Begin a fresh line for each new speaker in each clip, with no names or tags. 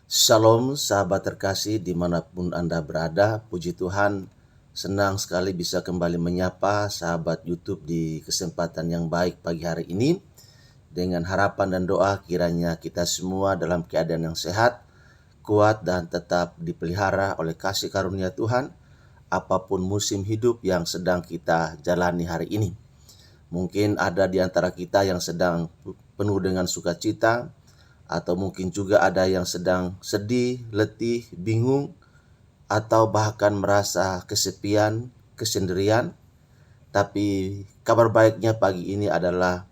Shalom sahabat terkasih dimanapun Anda berada, puji Tuhan senang sekali bisa kembali menyapa sahabat YouTube di kesempatan yang baik pagi hari ini. Dengan harapan dan doa kiranya kita semua dalam keadaan yang sehat, kuat dan tetap dipelihara oleh kasih karunia Tuhan apapun musim hidup yang sedang kita jalani hari ini. Mungkin ada di antara kita yang sedang penuh dengan sukacita, atau mungkin juga ada yang sedang sedih, letih, bingung, atau bahkan merasa kesepian, kesendirian. Tapi kabar baiknya pagi ini adalah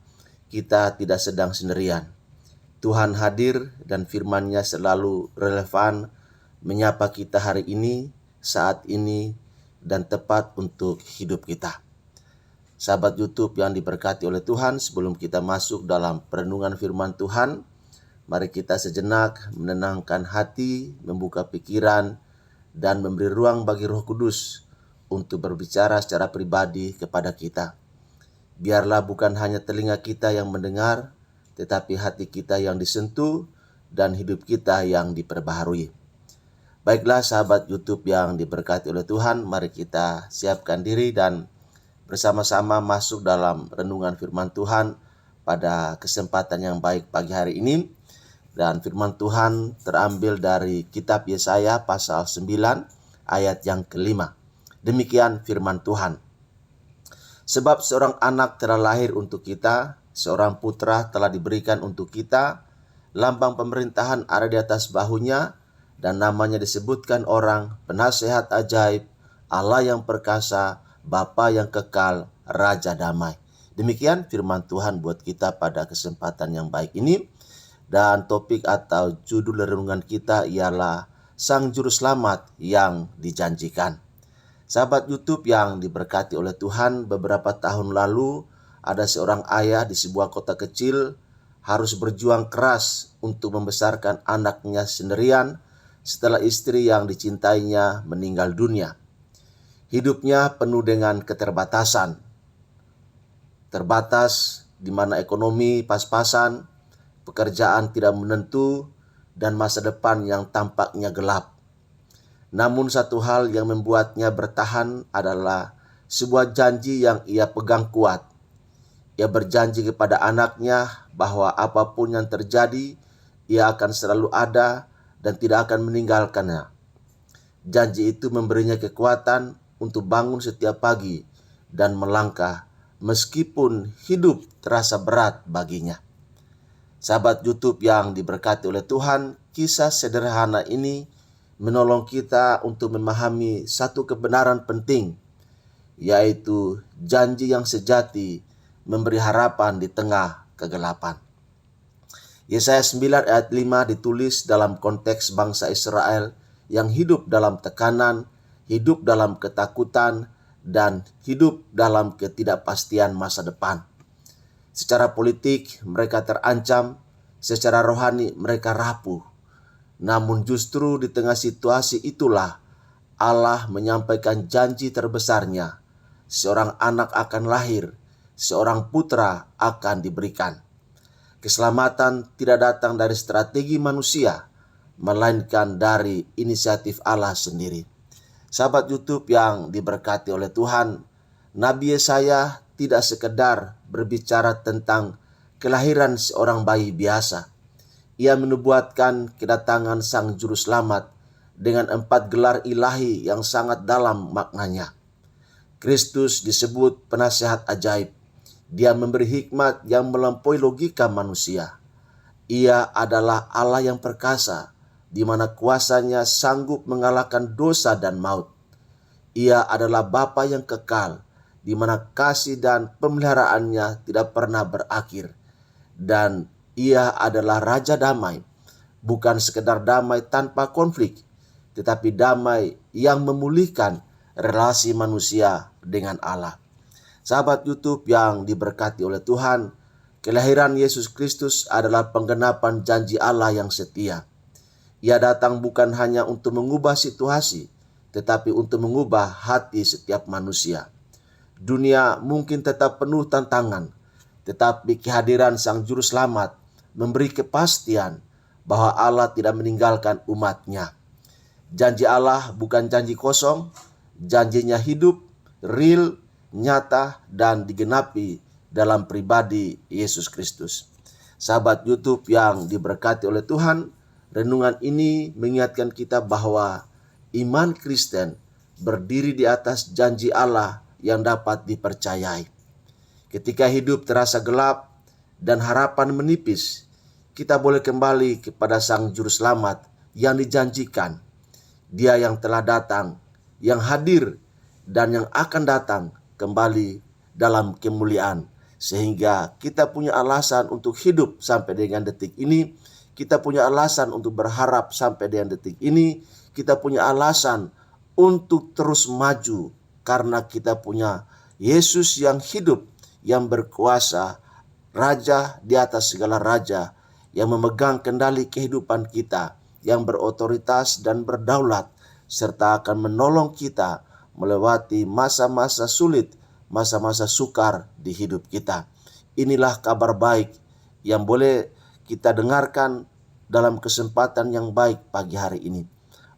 kita tidak sedang sendirian. Tuhan hadir dan firman-Nya selalu relevan menyapa kita hari ini, saat ini, dan tepat untuk hidup kita. Sahabat YouTube yang diberkati oleh Tuhan, sebelum kita masuk dalam perenungan firman Tuhan, mari kita sejenak menenangkan hati, membuka pikiran, dan memberi ruang bagi Roh Kudus untuk berbicara secara pribadi kepada kita. Biarlah bukan hanya telinga kita yang mendengar, tetapi hati kita yang disentuh dan hidup kita yang diperbaharui. Baiklah sahabat YouTube yang diberkati oleh Tuhan, mari kita siapkan diri dan bersama-sama masuk dalam renungan firman Tuhan pada kesempatan yang baik pagi hari ini. Dan firman Tuhan terambil dari kitab Yesaya pasal 9 ayat yang kelima. Demikian firman Tuhan. Sebab seorang anak telah lahir untuk kita, seorang putra telah diberikan untuk kita, lambang pemerintahan ada di atas bahunya, dan namanya disebutkan orang Penasehat Ajaib, Allah yang perkasa, Bapa yang kekal, Raja damai. Demikian firman Tuhan buat kita pada kesempatan yang baik ini. Dan topik atau judul renungan kita ialah Sang Juru Selamat yang dijanjikan. Sahabat YouTube yang diberkati oleh Tuhan, beberapa tahun lalu ada seorang ayah di sebuah kota kecil harus berjuang keras untuk membesarkan anaknya sendirian setelah istri yang dicintainya meninggal dunia. Hidupnya penuh dengan keterbatasan. Terbatas di mana ekonomi pas-pasan, pekerjaan tidak menentu, dan masa depan yang tampaknya gelap. Namun satu hal yang membuatnya bertahan adalah sebuah janji yang ia pegang kuat. Ia berjanji kepada anaknya bahwa apapun yang terjadi, ia akan selalu ada dan tidak akan meninggalkannya. Janji itu memberinya kekuatan untuk bangun setiap pagi dan melangkah meskipun hidup terasa berat baginya. Sahabat YouTube yang diberkati oleh Tuhan, kisah sederhana ini menolong kita untuk memahami satu kebenaran penting, yaitu janji yang sejati memberi harapan di tengah kegelapan. Yesaya 9 ayat 5 ditulis dalam konteks bangsa Israel yang hidup dalam tekanan, hidup dalam ketakutan, dan hidup dalam ketidakpastian masa depan. Secara politik mereka terancam, secara rohani mereka rapuh. Namun justru di tengah situasi itulah Allah menyampaikan janji terbesarnya. Seorang anak akan lahir, seorang putra akan diberikan. Keselamatan tidak datang dari strategi manusia, melainkan dari inisiatif Allah sendiri. Sahabat YouTube yang diberkati oleh Tuhan, Nabi Yesaya tidak sekedar berbicara tentang kelahiran seorang bayi biasa. Ia menubuatkan kedatangan Sang Juru Selamat dengan 4 gelar ilahi yang sangat dalam maknanya. Kristus disebut Penasehat Ajaib. Dia memberi hikmat yang melampaui logika manusia. Ia adalah Allah yang perkasa, di mana kuasanya sanggup mengalahkan dosa dan maut. Ia adalah Bapa yang kekal, di mana kasih dan pemeliharaannya tidak pernah berakhir. Dan ia adalah Raja damai, bukan sekedar damai tanpa konflik, tetapi damai yang memulihkan relasi manusia dengan Allah. Sahabat YouTube yang diberkati oleh Tuhan, kelahiran Yesus Kristus adalah penggenapan janji Allah yang setia. Ia datang bukan hanya untuk mengubah situasi, tetapi untuk mengubah hati setiap manusia. Dunia mungkin tetap penuh tantangan, tetapi kehadiran Sang Juru Selamat memberi kepastian bahwa Allah tidak meninggalkan umatnya. Janji Allah bukan janji kosong, janjinya hidup, real, nyata, dan digenapi dalam pribadi Yesus Kristus. Sahabat YouTube yang diberkati oleh Tuhan, renungan ini mengingatkan kita bahwa iman Kristen berdiri di atas janji Allah yang dapat dipercayai. Ketika hidup terasa gelap dan harapan menipis, kita boleh kembali kepada Sang Juru Selamat yang dijanjikan. Dia yang telah datang, yang hadir, dan yang akan datang kembali dalam kemuliaan. Sehingga kita punya alasan untuk hidup sampai dengan detik ini. Kita punya alasan untuk berharap sampai dengan detik ini. Kita punya alasan untuk terus maju karena kita punya Yesus yang hidup, yang berkuasa, Raja di atas segala raja, yang memegang kendali kehidupan kita, yang berotoritas dan berdaulat, serta akan menolong kita melewati masa-masa sulit, masa-masa sukar di hidup kita. Inilah kabar baik yang boleh kita dengarkan dalam kesempatan yang baik pagi hari ini.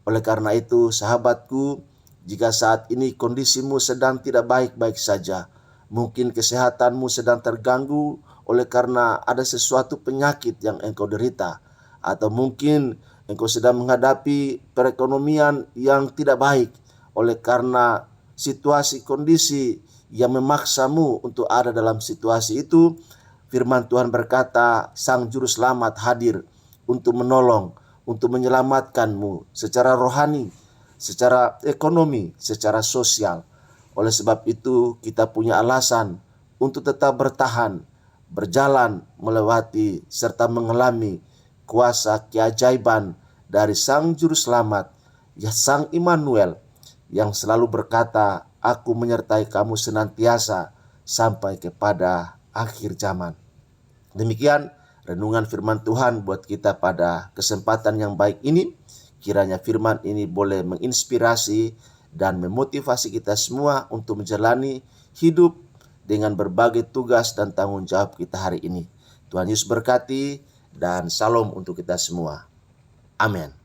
Oleh karena itu, sahabatku, jika saat ini kondisimu sedang tidak baik-baik saja, mungkin kesehatanmu sedang terganggu oleh karena ada sesuatu penyakit yang engkau derita, atau mungkin engkau sedang menghadapi perekonomian yang tidak baik oleh karena situasi kondisi yang memaksamu untuk ada dalam situasi itu. Firman Tuhan berkata, Sang Juru Selamat hadir untuk menolong, untuk menyelamatkanmu secara rohani, secara ekonomi, secara sosial. Oleh sebab itu kita punya alasan untuk tetap bertahan, berjalan, melewati, serta mengalami kuasa keajaiban dari Sang Juru Selamat, ya Sang Immanuel, yang selalu berkata, aku menyertai kamu senantiasa sampai kepada akhir zaman. Demikian renungan firman Tuhan buat kita pada kesempatan yang baik ini. Kiranya firman ini boleh menginspirasi dan memotivasi kita semua untuk menjalani hidup dengan berbagai tugas dan tanggung jawab kita hari ini. Tuhan Yesus berkati dan salam untuk kita semua. Amin.